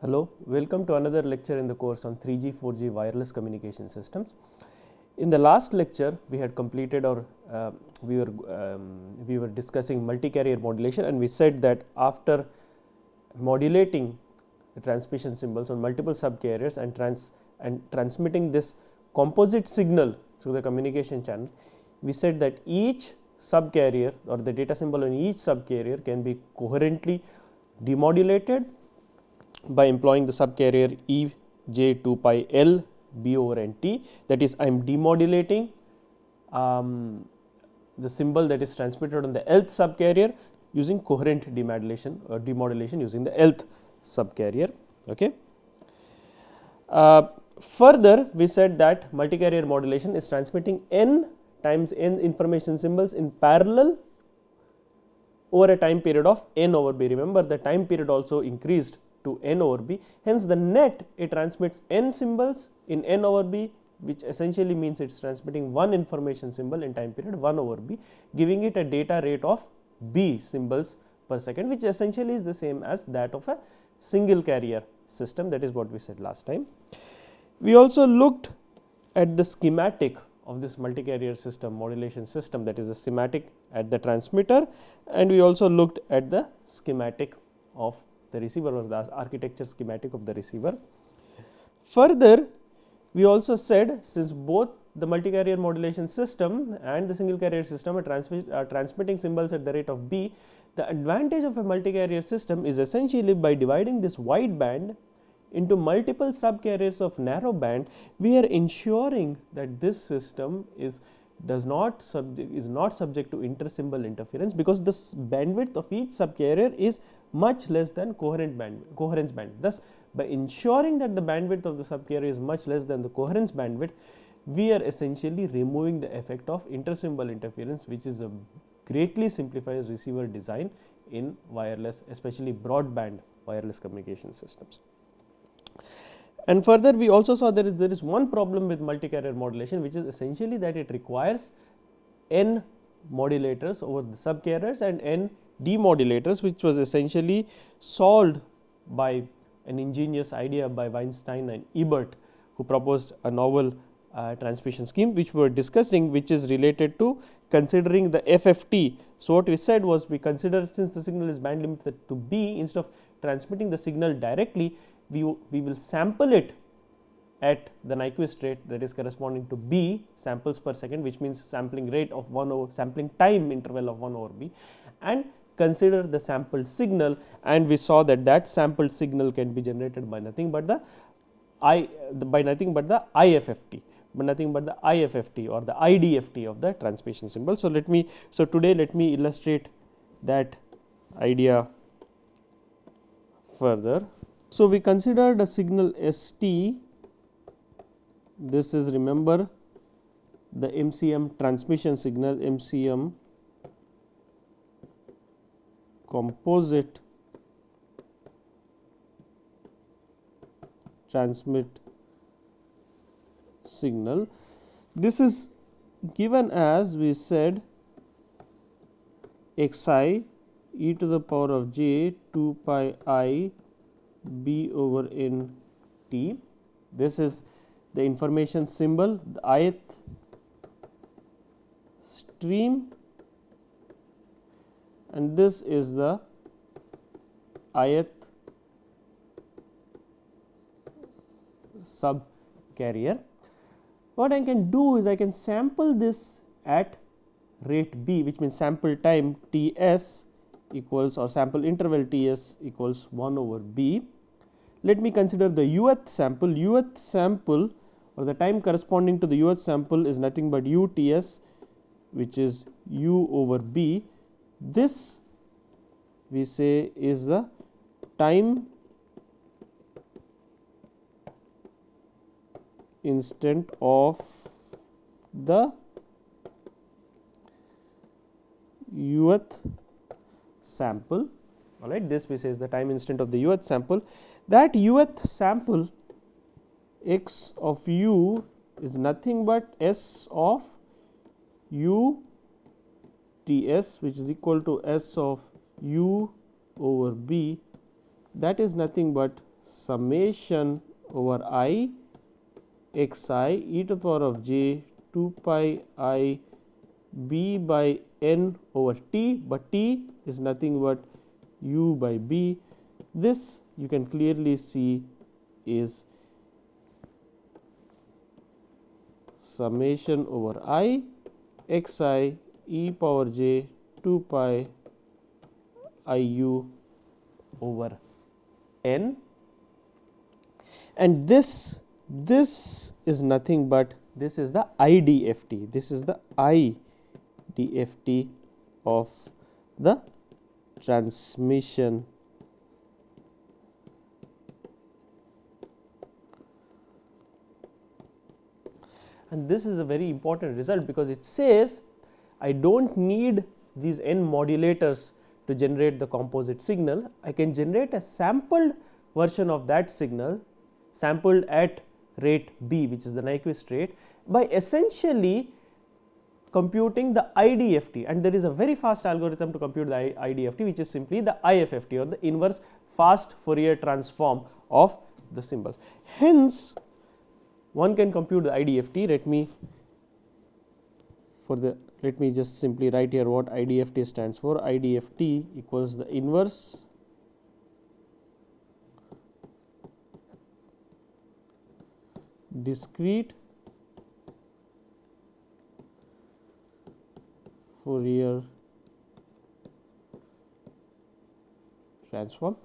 Hello, welcome to another lecture in the course on 3G, 4G wireless communication systems. In the last lecture, we had completed or we were discussing multi-carrier modulation, and we said that after modulating the transmission symbols on multiple subcarriers and transmitting this composite signal through the communication channel, we said that each subcarrier or the data symbol on each subcarrier can be coherently demodulated by employing the subcarrier E j 2 pi L B over N T, that is, I am demodulating the symbol that is transmitted on the Lth subcarrier using coherent demodulation or demodulation using the Lth subcarrier. Okay. Further, we said that multi-carrier modulation is transmitting n times n information symbols in parallel over a time period of n over b. Remember, the time period also increased to n over b, hence the net it transmits n symbols in n over b, which essentially means it is transmitting one information symbol in time period 1 over b, giving it a data rate of b symbols per second, which essentially is the same as that of a single carrier system. That is what we said last time. We also looked at the schematic of this multi-carrier system modulation system, that is the schematic at the transmitter, and we also looked at the schematic of the receiver or the architecture schematic of the receiver. Further, we also said, since both the multi-carrier modulation system and the single carrier system are transmitting symbols at the rate of b, the advantage of a multi-carrier system is essentially by dividing this wide band into multiple subcarriers of narrow band, we are ensuring that this system is not subject to inter-symbol interference, because the bandwidth of each subcarrier is much less than coherence band. Thus, by ensuring that the bandwidth of the subcarrier is much less than the coherence bandwidth, we are essentially removing the effect of inter-symbol interference, which is a greatly simplifies receiver design in wireless, especially broadband wireless communication systems. And further, we also saw there is one problem with multi-carrier modulation, which is essentially that it requires n modulators over the subcarriers and n demodulators, which was essentially solved by an ingenious idea by Weinstein and Ebert, who proposed a novel transmission scheme, which we were discussing, which is related to considering the FFT. So, what we said was, we consider, since the signal is band limited to B, instead of transmitting the signal directly, we will sample it at the Nyquist rate, that is corresponding to B samples per second, which means sampling rate of 1 over sampling time interval of 1 over B, and consider the sampled signal, and we saw that that sampled signal can be generated by nothing but the IFFT, or the IDFT of the transmission symbol. So, today let me illustrate that idea further. So, we considered a signal ST. This is, remember, the MCM transmission signal, MCM composite transmit signal. This is given as, we said, xi e to the power of j 2 pi I b over n t. This is the information symbol, the ith stream, and this is the ith sub carrier. What I can do is, I can sample this at rate b, which means sample time Ts equals, or sample interval Ts equals 1 over b. Let me consider the uth sample. Uth sample, or the time corresponding to the uth sample, is nothing but uts, which is u over b. This we say is the time instant of the uth sample. All right, this we say is the time instant of the uth sample. That uth sample x of u is nothing but s of u Ts, which is equal to s of u over b, that is nothing but summation over I xi e to the power of j 2 pi I b by n over t, but t is nothing but u by b. This you can clearly see is summation over I xi e power j 2 pi I u over n, and this is nothing but this is the IDFT. This is the IDFT of the transmission and this is a very important result because it says I do not need these n modulators to generate the composite signal. I can generate a sampled version of that signal sampled at rate b, which is the Nyquist rate, by essentially computing the IDFT, and there is a very fast algorithm to compute the IDFT, which is simply the IFFT, or the inverse fast Fourier transform of the symbols. Hence, one can compute the IDFT. Let me just simply write here what IDFT stands for. IDFT equals the inverse discrete Fourier transform,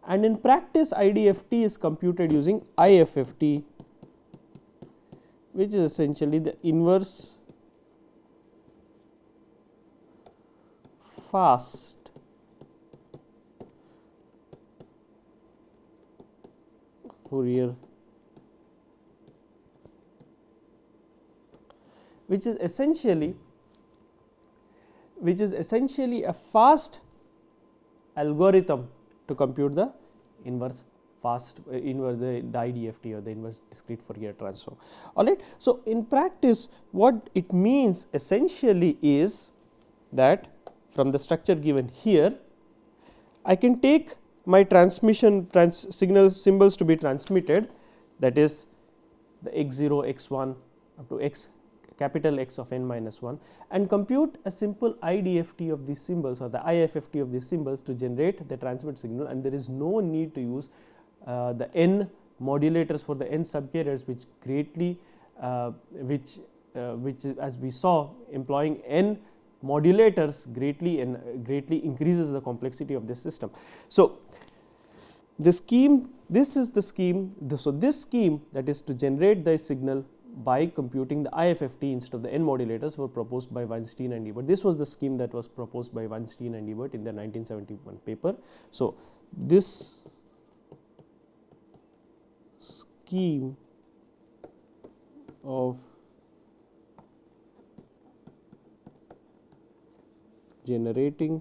and in practice IDFT is computed using IFFT, which is essentially the inverse fast Fourier, which is essentially a fast algorithm to compute the inverse fast the IDFT, or the inverse discrete Fourier transform. All right. So, in practice what it means essentially is that from the structure given here, I can take my transmission signal symbols to be transmitted, that is the x0, x1 up to x capital X of n minus 1, and compute a simple IDFT of these symbols, or the IFFT of these symbols, to generate the transmit signal, and there is no need to use the n modulators for the n subcarriers, which greatly which as we saw, employing n modulators greatly increases the complexity of this system. So, this scheme so this scheme, that is to generate the signal by computing the IFFT instead of the n modulators, were proposed by Weinstein and Ebert. This was the scheme that was proposed by Weinstein and Ebert in their 1971 paper. So, this scheme of generating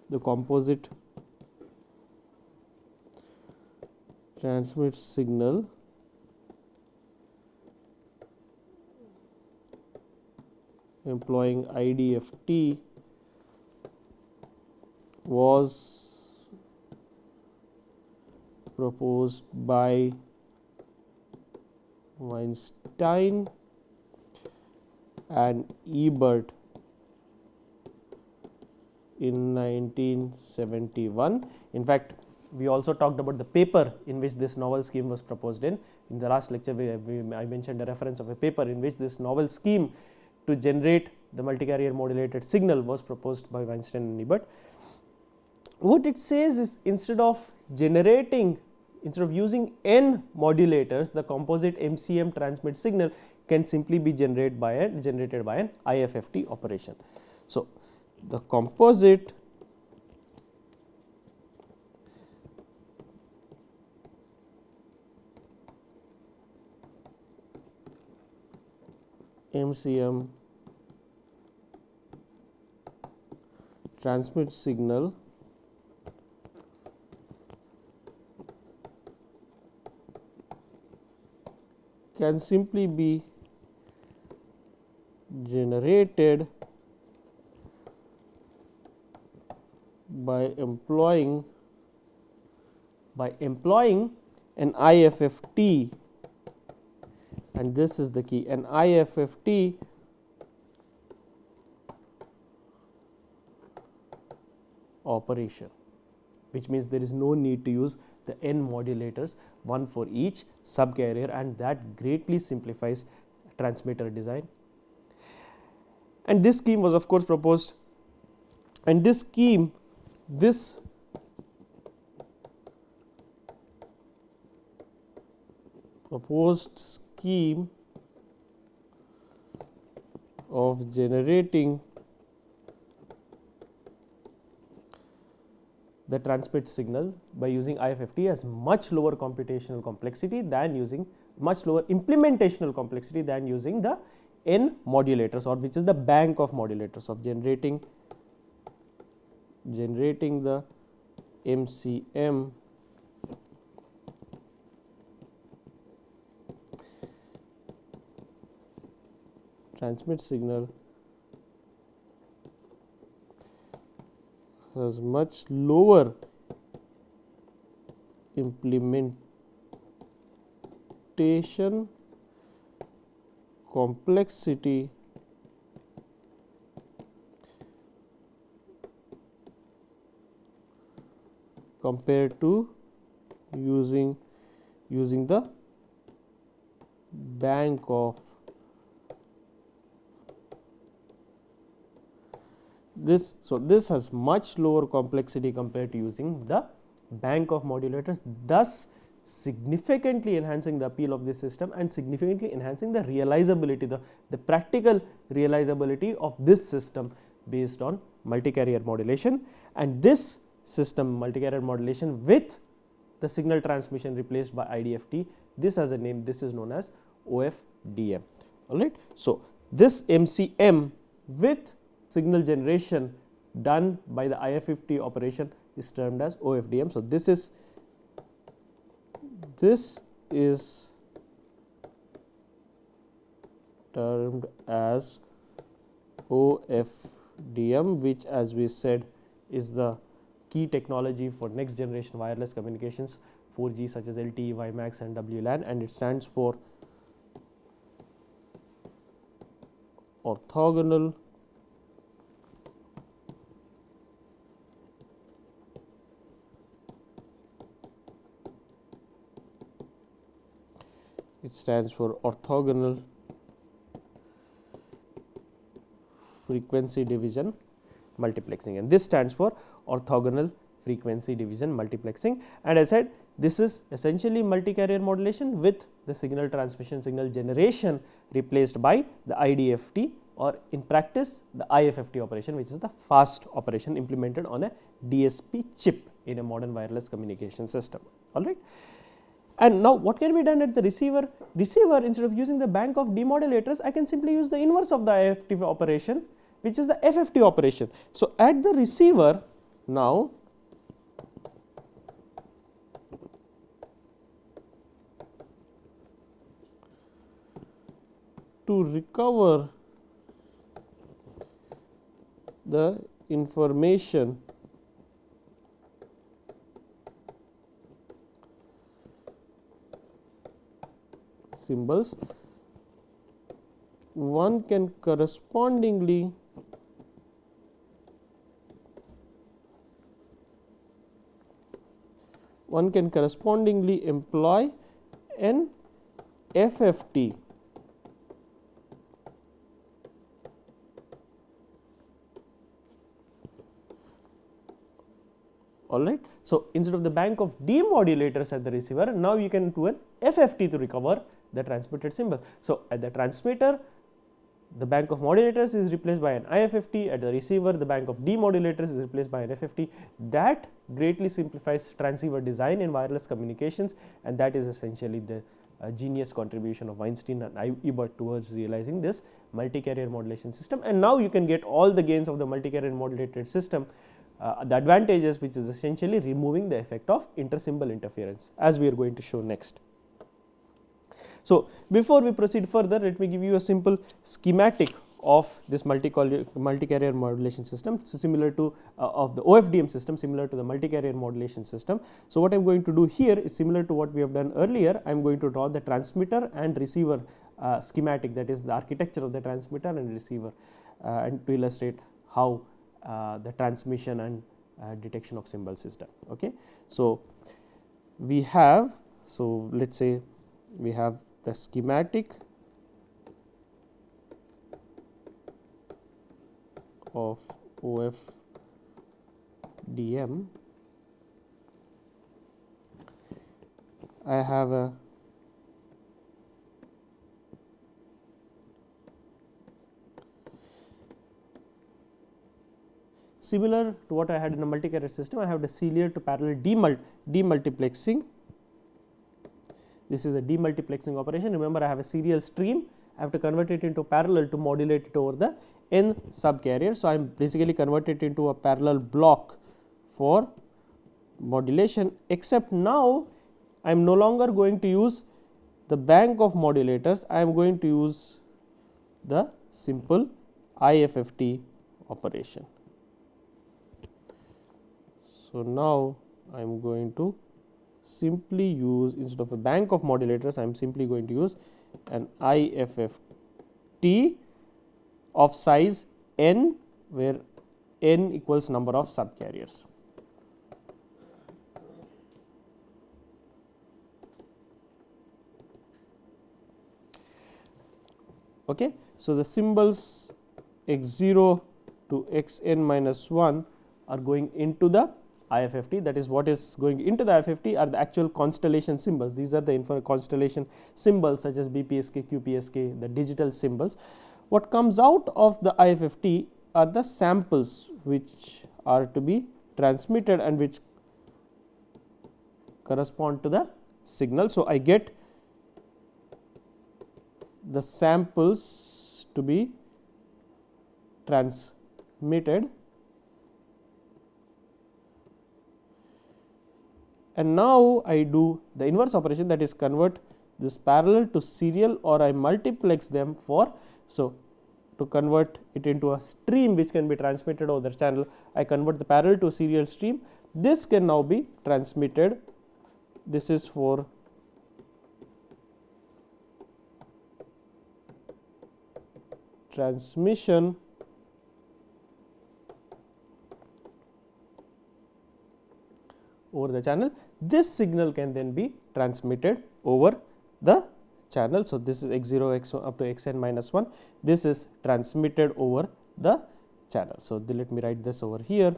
the composite transmit signal employing IDFT was proposed by Weinstein and Ebert in 1971. In fact, we also talked about the paper in which this novel scheme was proposed in. In the last lecture, I mentioned a reference of a paper in which this novel scheme to generate the multicarrier modulated signal was proposed by Weinstein and Ebert. What it says is, instead of using n modulators, the composite MCM transmit signal can simply be generated by an IFFT operation. So, the composite MCM transmit signal can simply be generated by employing an IFFT, and this is the key, an IFFT operation, which means there is no need to use the n modulators, one for each subcarrier, and that greatly simplifies transmitter design. And this scheme was of course proposed, and this scheme, this proposed scheme of generating the transmit signal by using IFFT has much lower computational complexity than using, much lower implementational complexity than using the n modulators, or which is the bank of modulators of generating the MCM transmit signal has much lower implementation complexity compared to using the bank of this. So, this has much lower complexity compared to using the bank of modulators, thus significantly enhancing the appeal of this system and significantly enhancing the realizability, the practical realizability of this system based on multi-carrier modulation. And this system, multi-carrier modulation with the signal transmission replaced by IDFT, this has a name, this is known as OFDM. All right. So, this MCM with signal generation done by the IFFT operation is termed as OFDM. So, this is termed as OFDM, which as we said is the key technology for next generation wireless communications, 4G such as LTE, WiMAX and WLAN, and it stands for orthogonal frequency division multiplexing, and this stands for orthogonal frequency division multiplexing. And I said this is essentially multi-carrier modulation with the signal transmission, signal generation replaced by the IDFT, or in practice the IFFT operation, which is the fast operation implemented on a DSP chip in a modern wireless communication system. All right. And now what can be done at the receiver? Receiver, instead of using the bank of demodulators, I can simply use the inverse of the IFFT operation, which is the FFT operation. So, at the receiver now, to recover the information symbols, one can correspondingly employ an FFT all right. So, instead of the bank of demodulators at the receiver, now you can do an FFT to recover the transmitted symbol. So, at the transmitter the bank of modulators is replaced by an IFFT, at the receiver the bank of demodulators is replaced by an FFT. That greatly simplifies transceiver design in wireless communications, and that is essentially the genius contribution of Weinstein and Ebert towards realizing this multi-carrier modulation system. And now you can get all the gains of the multi-carrier modulated system, the advantages, which is essentially removing the effect of inter-symbol interference, as we are going to show next. So, before we proceed further, let me give you a simple schematic of this multi-carrier modulation system, similar to of the OFDM system, similar to the multi-carrier modulation system. So what I am going to do here is similar to what we have done earlier. I am going to draw the transmitter and receiver schematic, that is the architecture of the transmitter and receiver, and to illustrate how the transmission and detection of symbols is done. Okay. So we have, so let us say we have the schematic of OFDM. I have a similar to what I had in a multi-carrier system. I have the serial to parallel demultiplexing. This is a demultiplexing operation. Remember, I have a serial stream. I have to convert it into parallel to modulate it over the n subcarrier. So I am basically converted into a parallel block for modulation, except now I am no longer going to use the bank of modulators. I am going to use the simple IFFT operation. So now I am going to simply use, instead of a bank of modulators, I am simply going to use an IFFT of size n, where n equals number of subcarriers. Okay. So the symbols x0 to xn minus 1 are going into the IFFT. That is, what is going into the IFFT are the actual constellation symbols. These are the constellation symbols such as BPSK, QPSK, the digital symbols. What comes out of the IFFT are the samples which are to be transmitted and which correspond to the signal. So I get the samples to be transmitted, and now I do the inverse operation, that is convert this parallel to serial, or I multiplex them for, so to convert it into a stream which can be transmitted over the channel, I convert the parallel to a serial stream. This can now be transmitted. This is for transmission over the channel. This signal can then be transmitted over the channel. So this is x0, x1 up to xn minus 1. This is transmitted over the channel. So let me write this over here.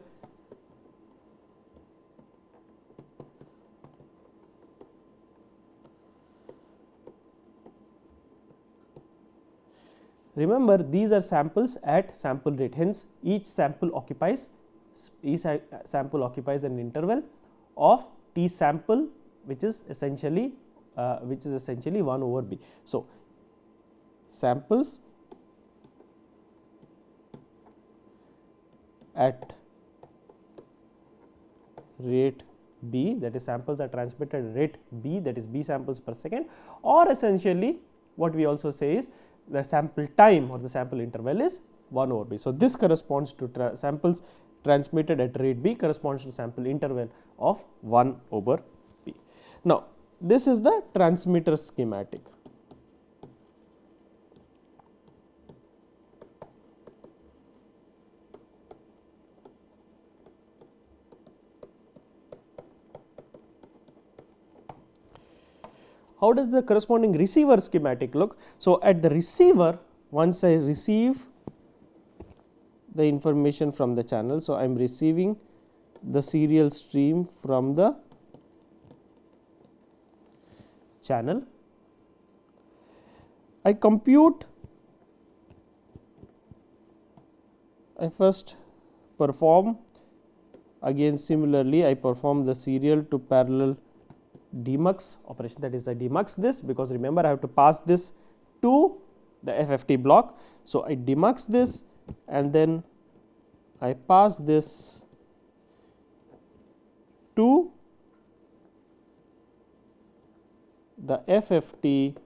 Remember, these are samples at sample rate, hence each sample occupies an interval of t sample, which is essentially 1 over b. So samples at rate b, that is samples are transmitted at rate b, that is b samples per second, or essentially what we also say is the sample time or the sample interval is 1 over b. So this corresponds to samples transmitted at rate b corresponds to sample interval of 1 over b. Now this is the transmitter schematic. How does the corresponding receiver schematic look? So at the receiver, once I receive the information from the channel, so I am receiving the serial stream from the channel. I compute, I first perform, again similarly I perform the serial to parallel demux operation, that is I demux this, because remember I have to pass this to the FFT block. So I demux this and then I pass this to the FFT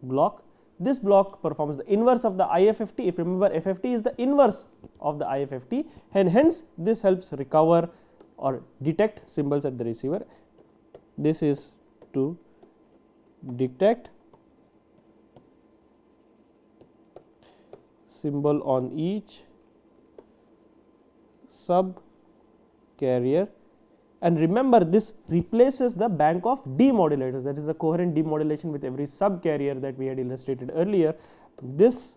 block. This block performs the inverse of the IFFT. If remember, FFT is the inverse of the IFFT, and hence this helps recover or detect symbols at the receiver. This is to detect symbol on each sub carrier, and remember, this replaces the bank of demodulators, that is the coherent demodulation with every sub carrier that we had illustrated earlier. This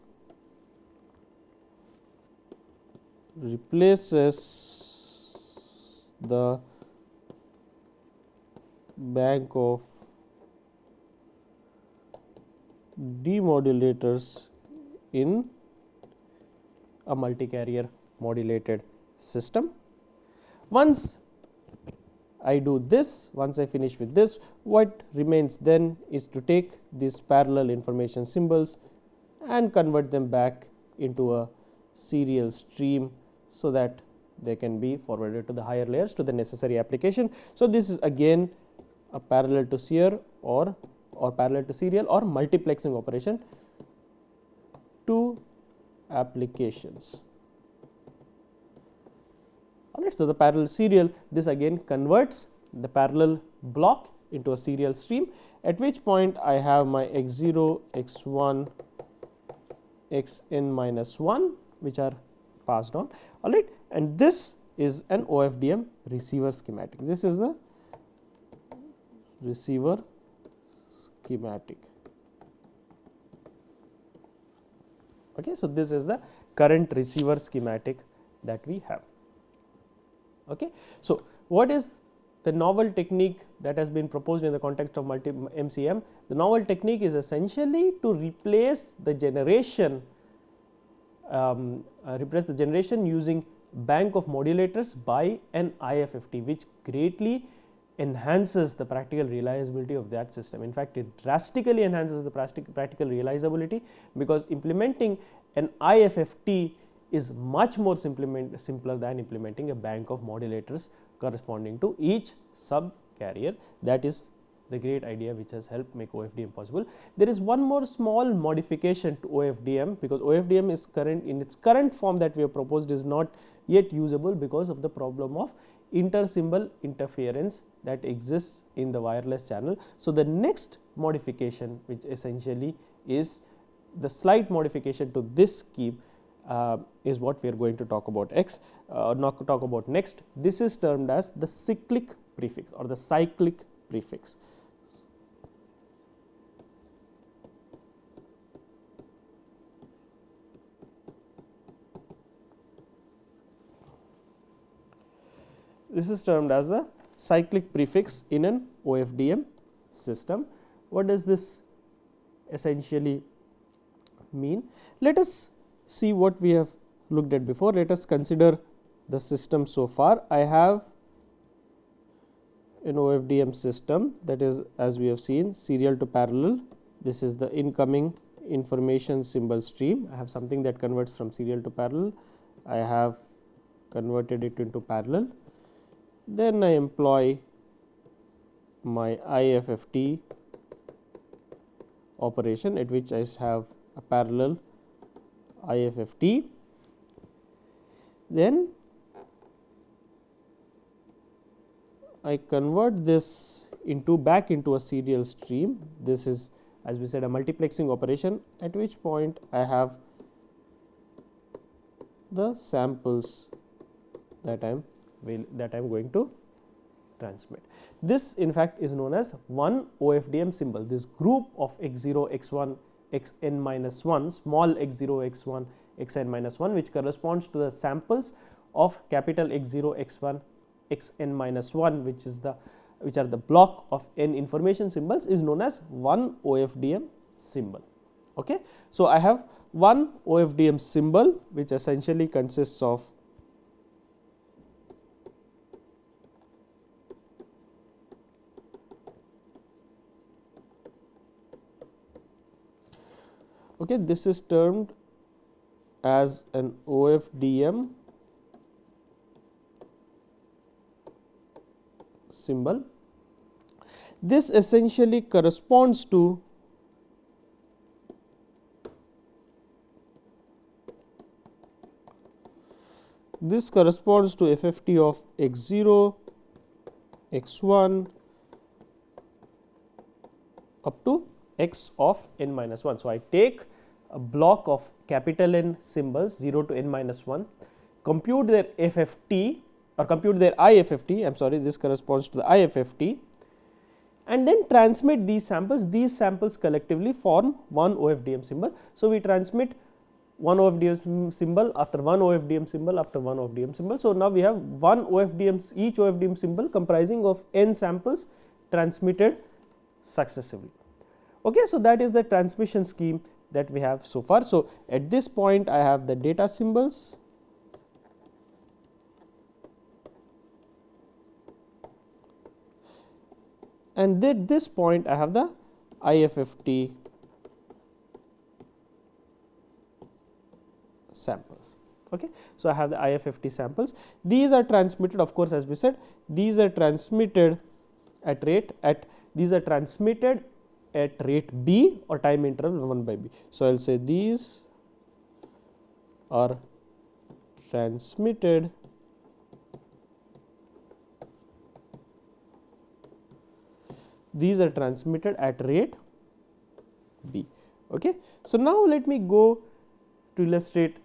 replaces the bank of demodulators in a multi-carrier modulated system. Once I do this, once I finish with this, what remains then is to take these parallel information symbols and convert them back into a serial stream, so that they can be forwarded to the higher layers to the necessary application. So, this is again a parallel to serial or parallel to serial or multiplexing operation to applications. Alright, so the parallel serial, this again converts the parallel block into a serial stream, at which point I have my x0, x1, xn minus 1 which are passed on. Alright, and this is an OFDM receiver schematic. This is the receiver schematic. Okay, so this is the current receiver schematic that we have. Okay. So, what is the novel technique that has been proposed in the context of MCM? The novel technique is essentially to replace the generation using bank of modulators by an IFFT, which greatly enhances the practical realizability of that system. In fact, it drastically enhances the practical realizability, because implementing an IFFT is much more simpler than implementing a bank of modulators corresponding to each sub carrier. That is the great idea which has helped make OFDM possible. There is one more small modification to OFDM, because OFDM is in its current form that we have proposed is not yet usable because of the problem of inter-symbol interference that exists in the wireless channel. So, the next modification, which essentially is the slight modification to this scheme, is what we are going to talk about next. This is termed as the cyclic prefix or the cyclic prefix. This is termed as the cyclic prefix in an OFDM system. What does this essentially mean? Let us see what we have looked at before. Let us consider the system so far. I have an OFDM system that is, as we have seen, serial to parallel. This is the incoming information symbol stream. I have something that converts from serial to parallel. I have converted it into parallel. Then I employ my IFFT operation, at which I have a parallel IFFT. Then I convert this back into a serial stream. This is, as we said, a multiplexing operation, at which point I have the samples that I am going to transmit. This in fact is known as one OFDM symbol. This group of x0, x1, xn minus 1, small x0, x1, xn minus 1, which corresponds to the samples of capital X0, x1, xn minus 1, which are the block of n information symbols, is known as one OFDM symbol. Okay. So, I have one OFDM symbol which essentially consists of this is termed as an OFDM symbol. This essentially corresponds to this corresponds to FFT of x0, x1 up to x of n minus 1. So, I take a block of capital N symbols 0 to n minus 1, compute their FFT or compute their IFFT, I am sorry, this corresponds to the IFFT, and then transmit these samples. These samples collectively form one OFDM symbol. So, we transmit one OFDM symbol after one OFDM symbol after one OFDM symbol. So, now we have one OFDM, each OFDM symbol comprising of n samples transmitted successively. Okay, so, that is the transmission scheme that we have so far. So, at this point I have the data symbols, and at this point I have the IFFT samples. Okay. So, I have the IFFT samples. These are transmitted, of course, as we said, these are transmitted at rate B or time interval 1 by B. So, I will say these are transmitted at rate B. Okay. So, now let me go to illustrate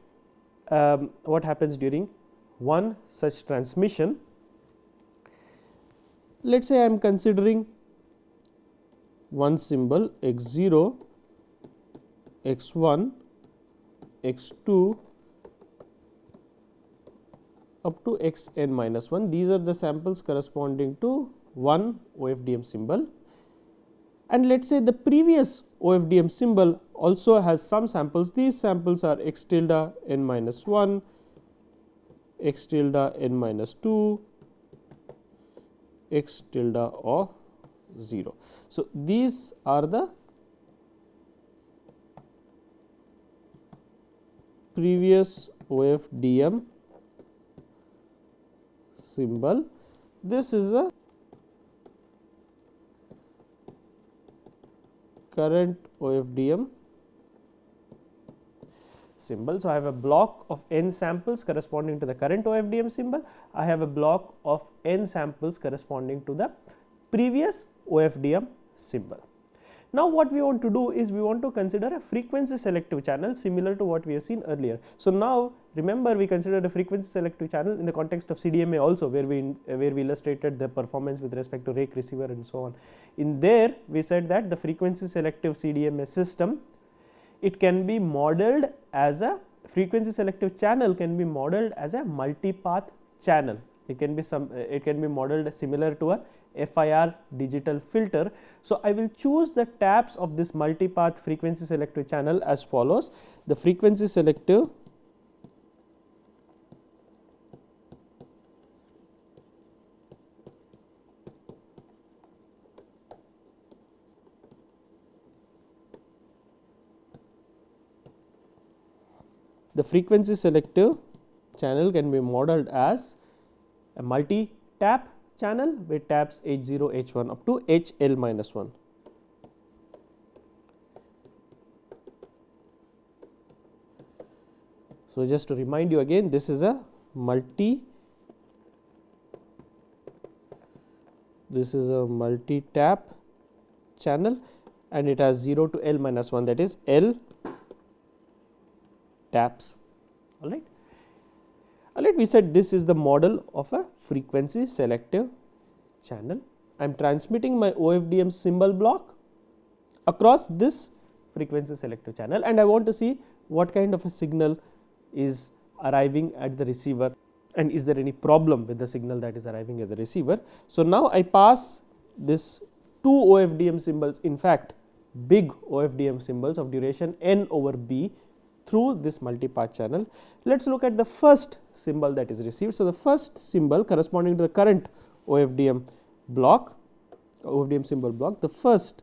what happens during one such transmission. Let us say I am considering one symbol x0, x1, x2 up to xn minus 1. These are the samples corresponding to one OFDM symbol, and let us say the previous OFDM symbol also has some samples. These samples are x tilde n minus 1, x tilde n minus 2, x tilde of 0. So, these are the previous OFDM symbol. This is a current OFDM symbol. So, I have a block of n samples corresponding to the current OFDM symbol. I have a block of n samples corresponding to the previous OFDM symbol. Now, what we want to do is we want to consider a frequency selective channel similar to what we have seen earlier. So, now remember we considered a frequency selective channel in the context of CDMA also, where we illustrated the performance with respect to rake receiver and so on. In there we said that the frequency selective CDMA system, it can be modeled as a frequency selective channel can be modeled as a multipath channel. It can be modeled similar to a FIR digital filter. So, I will choose the taps of this multipath frequency selective channel as follows. The frequency selective channel can be modeled as a multi-tap channel with taps H0, H1 up to HL minus 1. So, just to remind you again, this is a multi-tap channel and it has 0 to L minus 1, that is L taps. Alright. We said this is the model of a frequency selective channel. I am transmitting my OFDM symbol block across this frequency selective channel, and I want to see what kind of a signal is arriving at the receiver and is there any problem with the signal that is arriving at the receiver. So, now I pass this two OFDM symbols, in fact big OFDM symbols of duration n over b through this multipath channel. Let us look at the first symbol that is received. So, the first symbol corresponding to the current OFDM block, OFDM symbol block, the first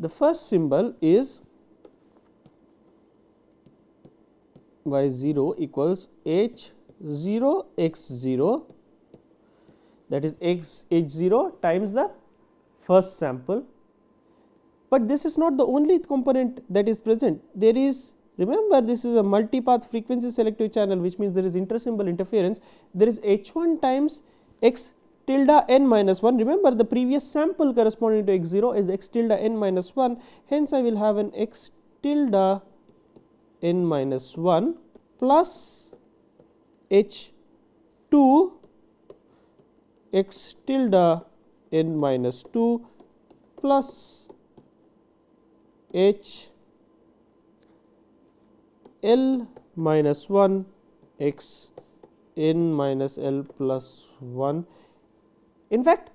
the first symbol is y0 equals h0 x0, that is h0 times the first sample. But this is not the only component that is present. There is, remember, this is a multipath frequency selective channel, which means there is intersymbol interference. There is h1 times x tilde n minus 1. Remember, the previous sample corresponding to x0 is x tilde n minus 1. Hence, I will have an x tilde n minus 1 plus h2 x tilde n minus 2 plus h L minus 1 x n minus L plus 1. In fact,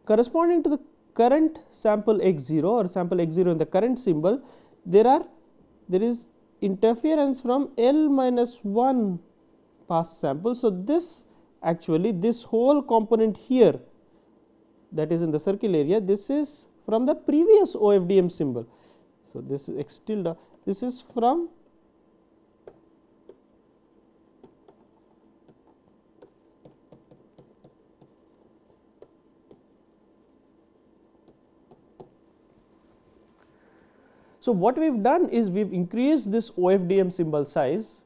corresponding to the current sample x0 or sample x0 in the current symbol, there is interference from L minus 1 past sample. So, this actually this whole component here, that is in the circle area, this is from the previous OFDM symbol. So, this is x tilde, this is from So, what we have done is we have increased this OFDM symbol size,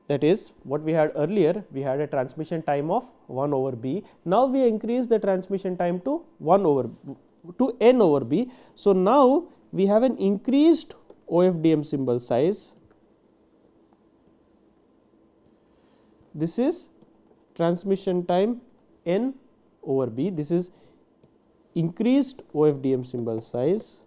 that is what we had earlier, we had a transmission time of 1 over b. Now, we increase the transmission time to n over b. So, now we have an increased OFDM symbol size. This is transmission time n over b. This is increased OFDM symbol size.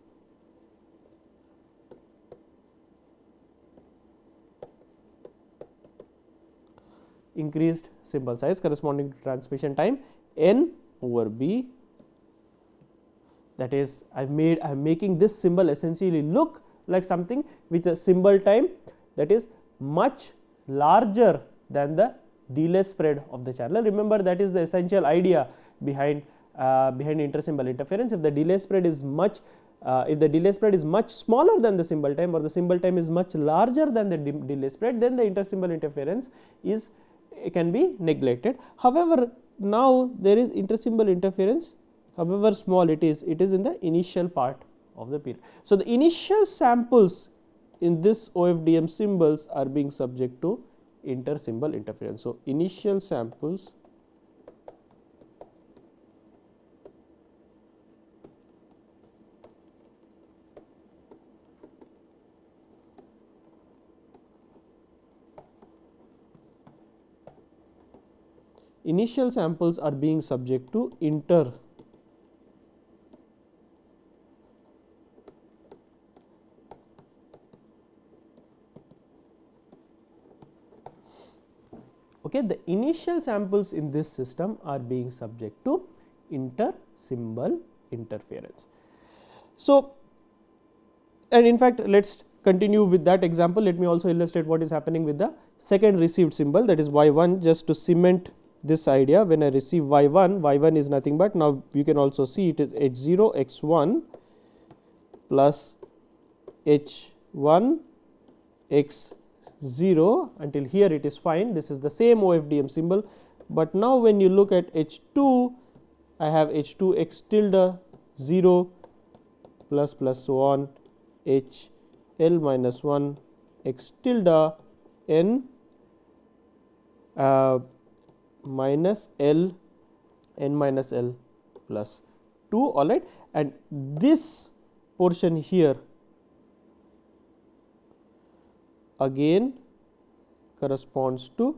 Increased symbol size corresponding to transmission time n over b. That is, I am making this symbol essentially look like something with a symbol time that is much larger than the delay spread of the channel. Remember, that is the essential idea behind intersymbol interference. If the delay spread is much smaller than the symbol time, or the symbol time is much larger than the delay spread, then the intersymbol interference can be neglected. However, now there is intersymbol interference, however small it is in the initial part of the period. So, the initial samples in this OFDM symbols are being subject to intersymbol interference. So, initial samples are being subject to intersymbol okay, the initial samples in this system are being subject to intersymbol interference. So, and in fact, let us continue with that example. Let me also illustrate what is happening with the second received symbol, that is y1, just to cement this idea. When I receive y1 is nothing but, now you can also see it is h0 x1 plus h1 x0, until here it is fine, this is the same OFDM symbol. But now when you look at h2, I have h2 x tilde 0 plus so on h L minus 1 x tilde n minus L n minus L plus 2, all right, and this portion here again corresponds to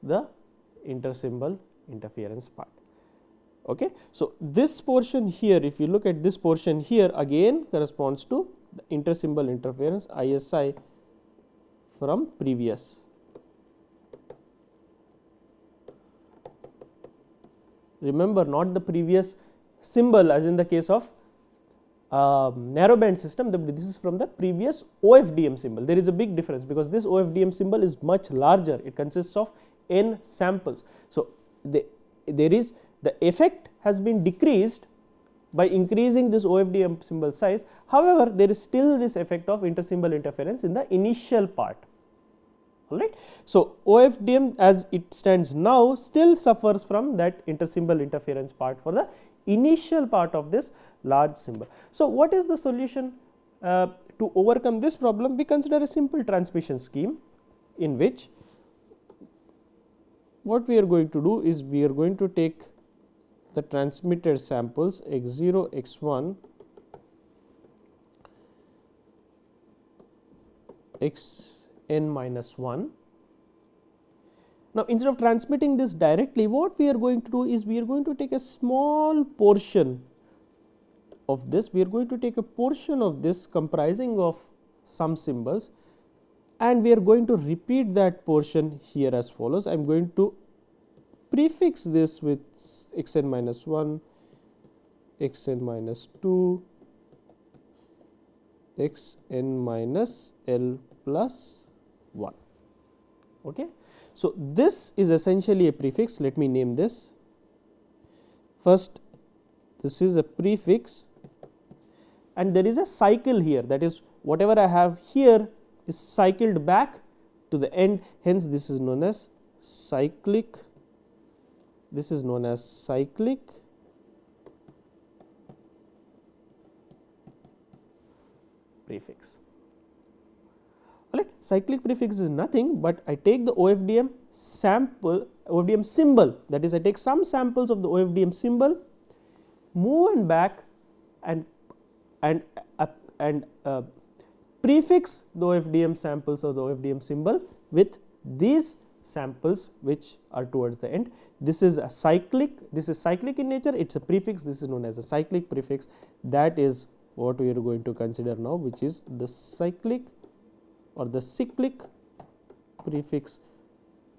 the intersymbol interference part. Okay. So, this portion here, if you look at this portion here, again corresponds to the intersymbol interference ISI from previous. Remember, not the previous symbol as in the case of narrowband system, this is from the previous OFDM symbol. There is a big difference because this OFDM symbol is much larger, it consists of n samples. So, there is the effect has been decreased by increasing this OFDM symbol size. However, there is still this effect of intersymbol interference in the initial part. Alright. So, OFDM as it stands now still suffers from that intersymbol interference part for the initial part of this large symbol. So, what is the solution to overcome this problem? We consider a simple transmission scheme in which what we are going to do is we are going to take the transmitted samples x0, x1, xn minus 1. Now, instead of transmitting this directly, what we are going to do is we are going to take a small portion of this, we are going to take a portion of this comprising of some symbols, and we are going to repeat that portion here as follows. I am going to prefix this with xn minus 1, xn minus 2, xn minus L plus 1. Okay. So, this is essentially a prefix. Let me name this. First, this is a prefix, and there is a cycle here, that is whatever I have here is cycled back to the end, hence this is known as cyclic. This is known as cyclic prefix. Alright, cyclic prefix is nothing but I take the OFDM sample, OFDM symbol, that is I take some samples of the OFDM symbol, move and back and prefix the OFDM samples of the OFDM symbol with these samples which are towards the end. This is a cyclic, this is cyclic in nature, it is a prefix, this is known as a cyclic prefix. That is what we are going to consider now, which is the cyclic or the cyclic prefix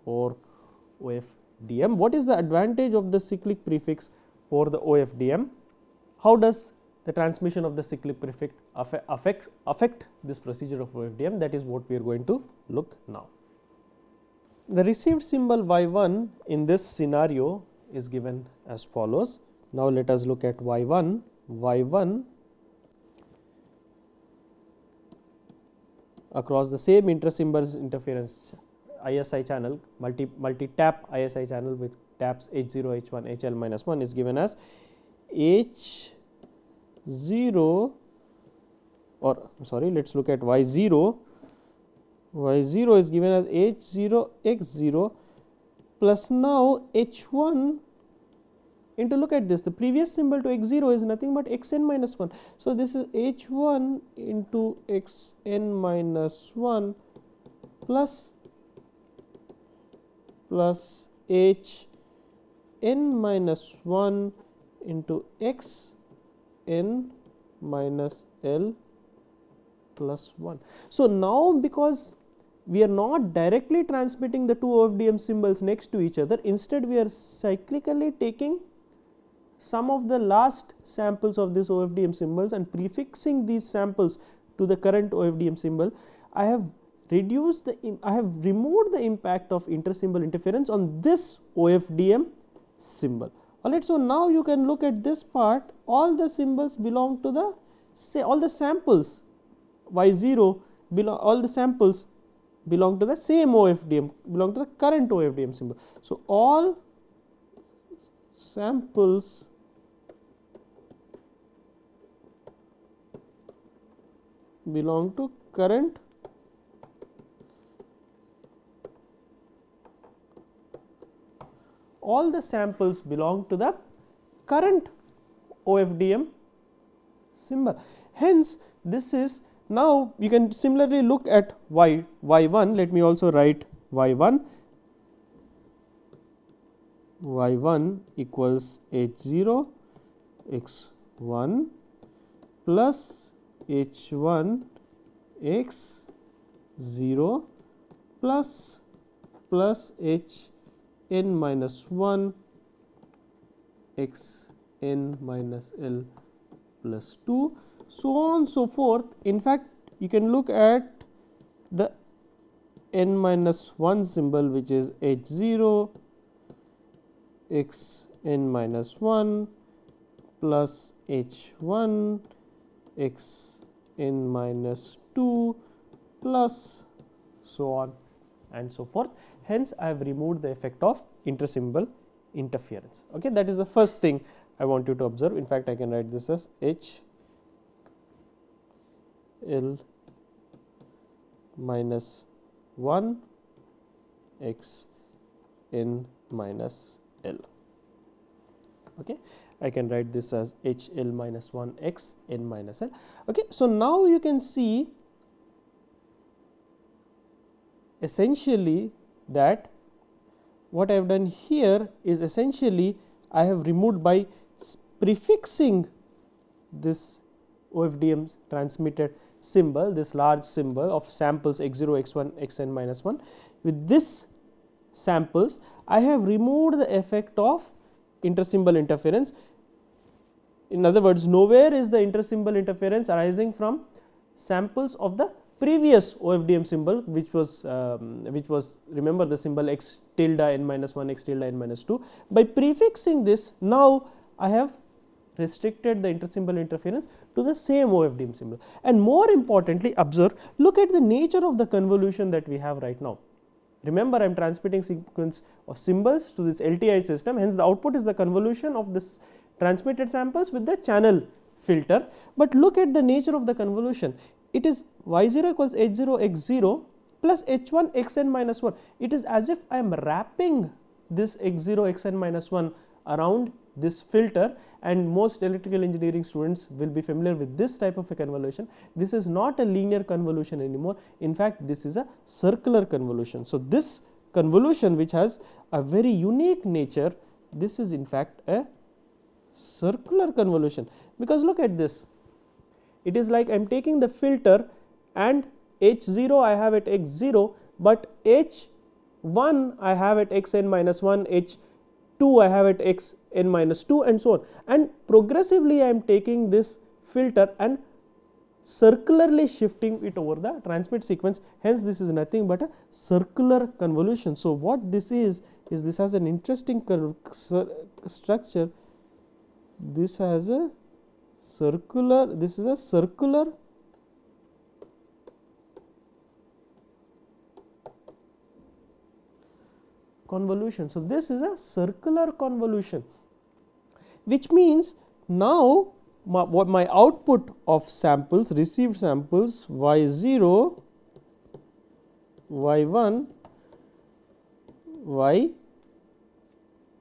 for OFDM. What is the advantage of the cyclic prefix for the OFDM? How does the transmission of the cyclic prefix affect this procedure of OFDM? That is what we are going to look now. The received symbol y1 in this scenario is given as follows. Now, let us look at y1. y1 across the same intersymbol interference ISI channel, multi-tap ISI channel which taps H0, H1, HL minus 1 is given as H0, or sorry, let us look at y0. y0 is given as H0 x0 plus now H1 into, look at this, the previous symbol to x0 is nothing but xn minus 1. So, this is H1 into xn minus 1 plus Hn minus 1 into xn minus L plus 1. So, now because we are not directly transmitting the two OFDM symbols next to each other, instead we are cyclically taking some of the last samples of this OFDM symbols and prefixing these samples to the current OFDM symbol. I have removed the impact of intersymbol interference on this OFDM symbol. Alright, so now you can look at this part, all the symbols belong to the, all the samples y0 belong, all the samples belong to the same OFDM, belong to the current OFDM symbol. So, all samples belong to current OFDM symbol. Hence, this is, now you can similarly look at y1. Let me also write y1. y1 equals h0 x1 plus h1 x0 plus hn minus 1 xn minus L plus 2, so on so forth. In fact, you can look at the n minus 1 symbol, which is h0 xn minus 1 plus h1 x n minus 2 plus so on and so forth. Hence, I have removed the effect of intersymbol interference. Okay, that is the first thing I want you to observe. In fact, I can write this as h l minus 1 x n minus l. Okay, I can write this as h l minus 1 x n minus l. Okay, so now you can see essentially that what I have done here is essentially I have removed by prefixing this OFDM transmitted symbol, this large symbol of samples x0, x1, xn minus 1. With this samples, I have removed the effect of intersymbol interference. In other words, nowhere is the intersymbol interference arising from samples of the previous OFDM symbol, which was remember the symbol x tilde n minus 1, x tilde n minus 2. By prefixing this, now I have restricted the intersymbol interference to the same OFDM symbol. And more importantly, observe, look at the nature of the convolution that we have right now. Remember, I am transmitting sequence of symbols to this LTI system, hence the output is the convolution of this transmitted samples with the channel filter. But look at the nature of the convolution. It is y0 equals h0 x0 plus h1 xn minus 1. It is as if I am wrapping this x0 xn minus 1 around this filter, and most electrical engineering students will be familiar with this type of a convolution. This is not a linear convolution anymore. In fact, this is a circular convolution. So, this convolution, which has a very unique nature, this is in fact a circular convolution, because look at this. It is like I am taking the filter and h0 I have at x0, but h1 I have at xn minus 1, h2 I have at xn minus 2 and so on, and progressively I am taking this filter and circularly shifting it over the transmit sequence. Hence, this is nothing but a circular convolution. So, what this is this has an interesting structure. This has a circular, this is a circular convolution. So, this is a circular convolution, which means now my output of samples, received samples y0, y1,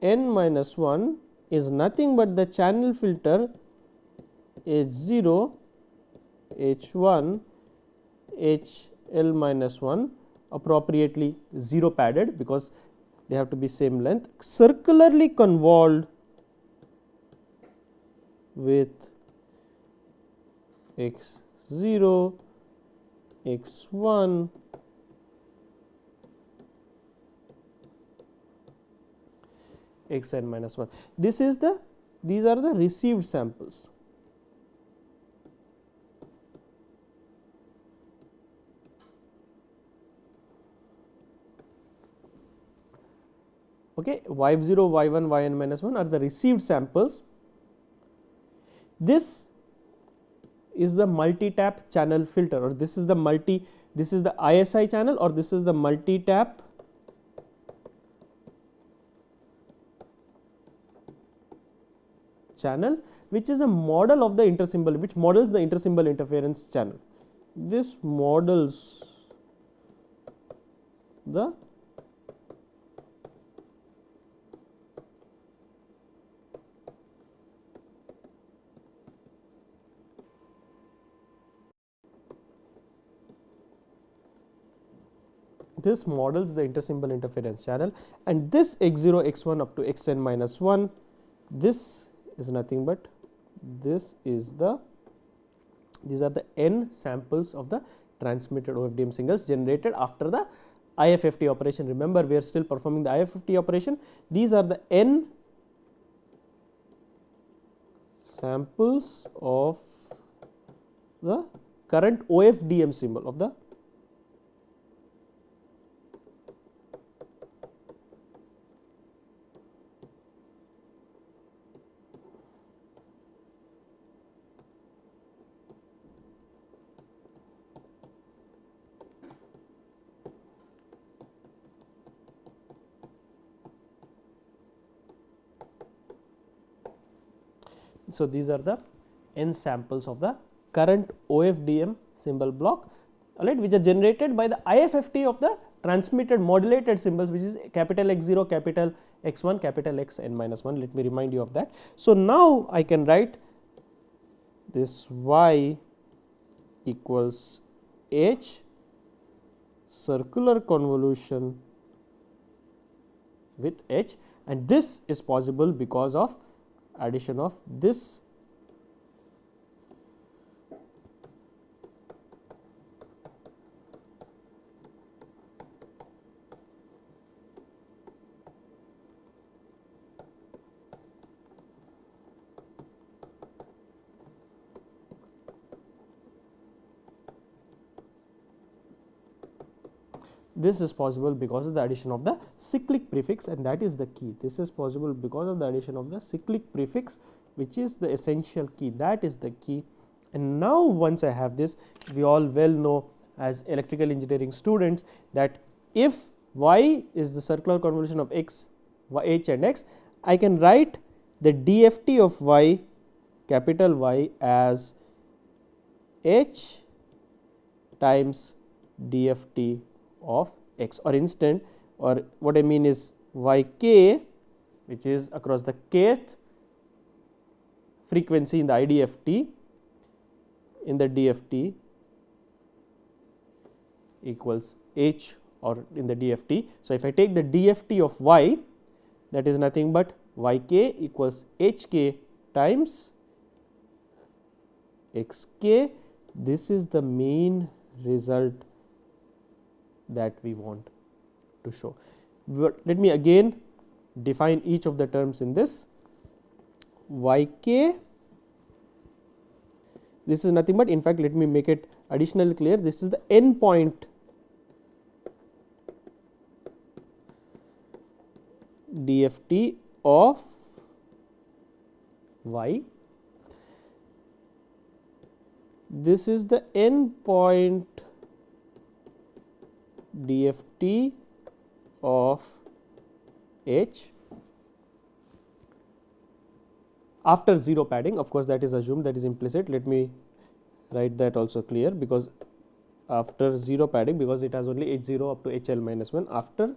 yn minus 1 is nothing but the channel filter h0, h1, hl minus 1, appropriately 0 padded because they have to be same length, circularly convolved with x0, x1, xn minus 1. These are the received samples. Okay, y0, y1, yn minus 1 are the received samples. This is the multi-tap channel filter, or this is the ISI channel, or this is the multi-tap channel, which is a model of the intersymbol, which models the intersymbol interference channel. This models the intersymbol interference channel, and this x0, x1 up to xn minus 1, this is nothing but these are the n samples of the transmitted OFDM signals generated after the IFFT operation. Remember, we are still performing the IFFT operation. These are the n samples of the current OFDM symbol of the So, these are the n samples of the current OFDM symbol block, alright, which are generated by the IFFT of the transmitted modulated symbols, which is capital X0, capital X1, capital X n minus 1. Let me remind you of that. So, now I can write this y equals h circular convolution with h, and this is possible because of addition of this this is possible because of the addition of the cyclic prefix, and that is the key. This is possible because of the addition of the cyclic prefix, which is the essential key, that is the key. And now once I have this, we all well know as electrical engineering students that if y is the circular convolution of x, h and x, I can write the DFT of y, capital Y, as h times DFT of x, or instant, or what I mean is yk, which is across the kth frequency in the IDFT, in the DFT equals h, or in the DFT. So, if I take the DFT of y, that is nothing but yk equals hk times xk. This is the main result that we want to show. Let me again define each of the terms in this. Yk, this is nothing but, in fact, let me make it additionally clear, this is the endpoint DFT of y. This is the endpoint DFT of h after 0 padding. Of course, that is assumed, that is implicit. Let me write that also clear, because after 0 padding, because it has only h0 up to hl minus 1, after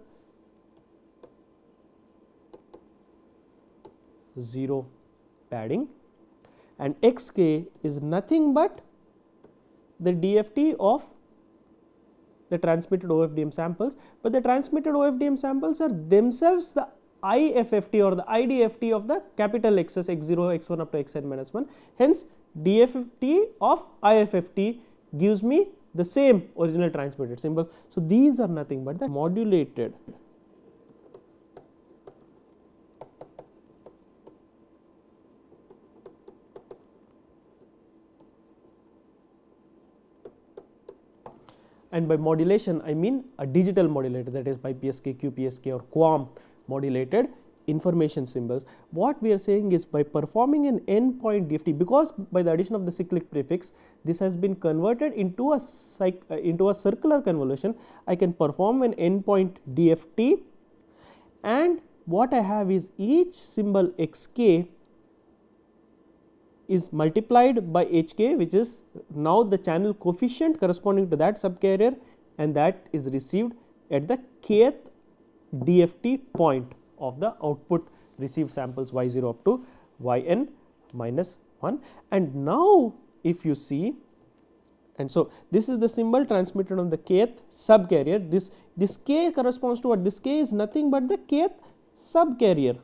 0 padding, and xk is nothing but the DFT of the transmitted OFDM samples, but the transmitted OFDM samples are themselves the IFFT or the IDFT of the capital X's, x0, x1 up to xn minus 1. Hence, DFT of IFFT gives me the same original transmitted symbols. So, these are nothing but the modulated and by modulation I mean a digital modulator, that is by PSK, QPSK or QAM modulated information symbols. What we are saying is, by performing an endpoint DFT, because by the addition of the cyclic prefix this has been converted into a circular convolution, I can perform an endpoint DFT, and what I have is each symbol xk is multiplied by hk, which is now the channel coefficient corresponding to that subcarrier, and that is received at the kth DFT point of the output received samples y0 up to yn minus 1. And now if you see, and so this is the symbol transmitted on the kth subcarrier, this k corresponds to what? This k is nothing but the kth subcarrier.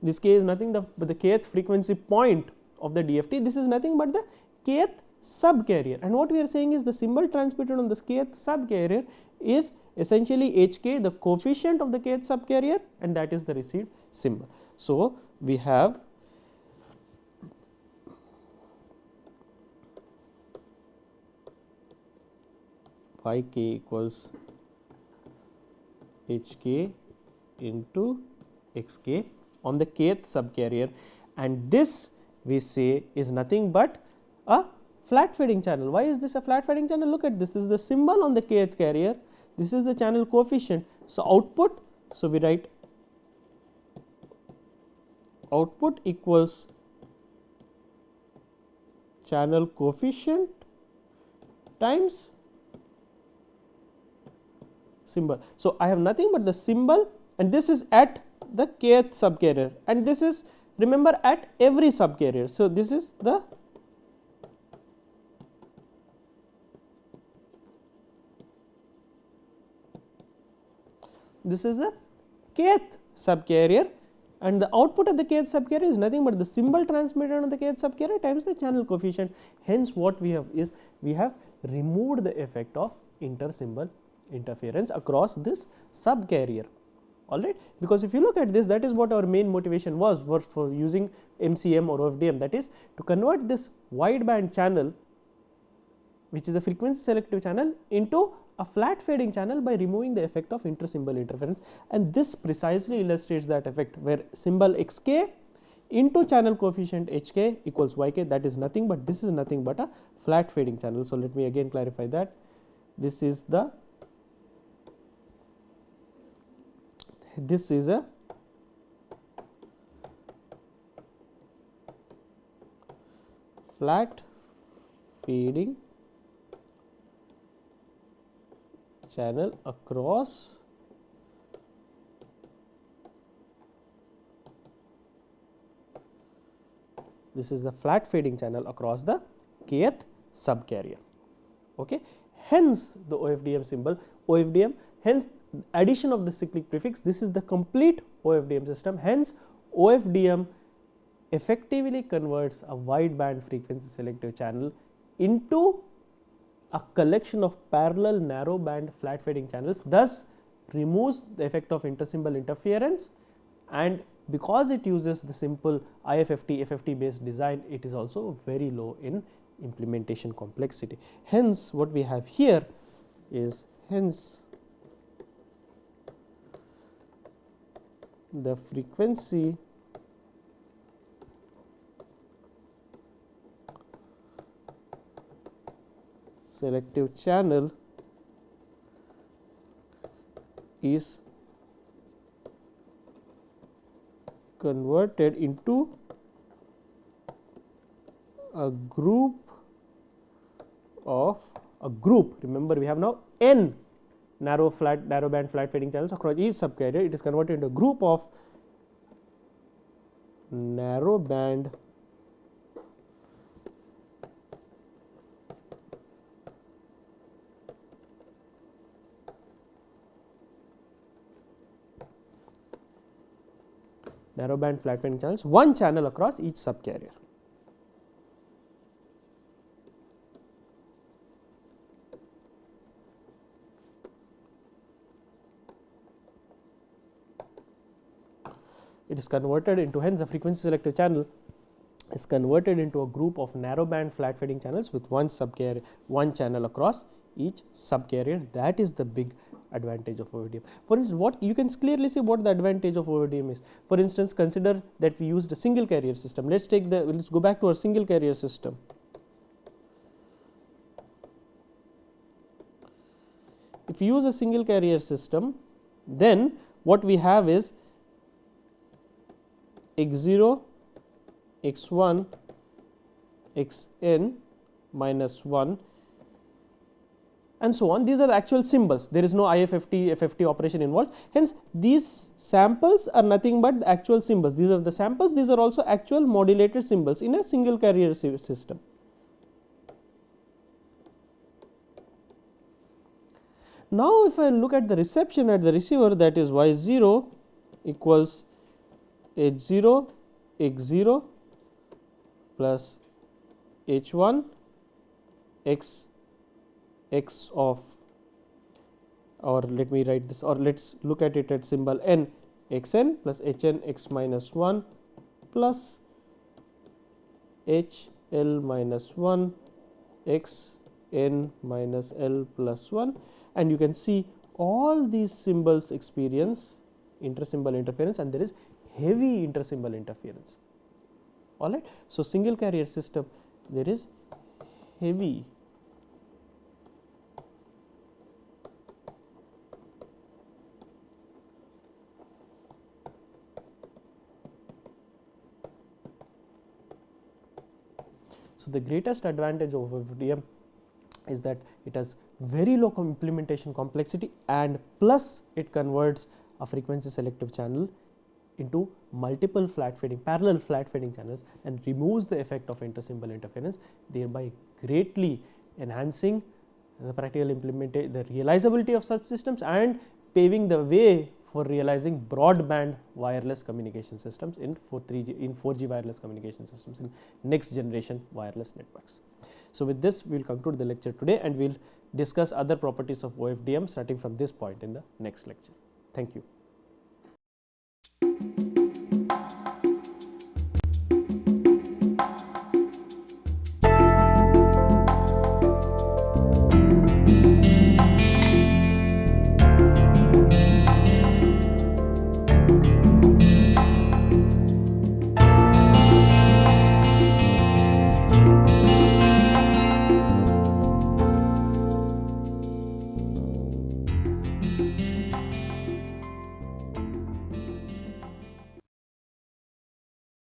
This k is nothing but the kth frequency point of the DFT. This is nothing but the kth subcarrier, and what we are saying is the symbol transmitted on the kth subcarrier is essentially hk, the coefficient of the kth subcarrier, and that is the received symbol. So, we have yk equals hk into xk on the kth subcarrier, and this we say is nothing but a flat fading channel. Why is this a flat fading channel? Look at this, is the symbol on the kth carrier, this is the channel coefficient, So, output, so we write output equals channel coefficient times symbol. So, I have nothing but the symbol, and this is at the kth subcarrier, and this is, remember, at every subcarrier. So, this is the kth subcarrier, and the output at the kth subcarrier is nothing but the symbol transmitted on the kth subcarrier times the channel coefficient. Hence, what we have is we have removed the effect of inter-symbol interference across this subcarrier. Alright, because if you look at this, that is what our main motivation was for using MCM or OFDM, that is to convert this wideband channel, which is a frequency selective channel, into a flat fading channel by removing the effect of inter-symbol interference, and this precisely illustrates that effect, where symbol xk into channel coefficient hk equals yk, that is nothing but, this is nothing but a flat fading channel. So, let me again clarify that this is a flat fading channel across the kth subcarrier. Okay. Hence, the OFDM symbol, OFDM, hence addition of the cyclic prefix, this is the complete OFDM system. Hence, OFDM effectively converts a wideband frequency selective channel into a collection of parallel narrow band flat fading channels, thus removes the effect of inter-symbol interference, and because it uses the simple IFFT FFT based design, it is also very low in implementation complexity. Hence, what we have here is, hence the frequency selective channel is converted into a group, remember we have now n narrow band flat fading channels across each subcarrier. It is converted into a group of narrow band flat fading channels, one channel across each subcarrier. It is converted into, hence the frequency selective channel is converted into a group of narrow band flat fading channels with one subcarrier, one channel across each subcarrier. That is the big advantage of OFDM. For instance, what you can clearly see what the advantage of OFDM is. For instance, consider that we used a single carrier system. Let's go back to our single carrier system. If you use a single carrier system, then what we have is x0, x1, xn minus 1 and so on. These are the actual symbols. There is no IFFT, FFT operation involved. Hence, these samples are nothing but the actual symbols. These are the samples. These are also actual modulated symbols in a single carrier system. Now, if I look at the reception at the receiver, that is y0 equals h0 x0 plus h1 x of, or let me write this, or let us look at it at symbol n, xn plus hn x minus 1 plus hl minus 1 x n minus l plus 1, and you can see all these symbols experience inter-symbol interference, and there is heavy inter-symbol interference. All right. So, single carrier system, there is heavy So, the greatest advantage of OFDM is that it has very low implementation complexity, and plus it converts a frequency selective channel into multiple parallel flat fading channels, and removes the effect of intersymbol interference, thereby greatly enhancing the practical implementation, the realizability of such systems, and paving the way for realizing broadband wireless communication systems in 4G wireless communication systems in next generation wireless networks. So, with this we will conclude the lecture today, and we will discuss other properties of OFDM starting from this point in the next lecture. Thank you.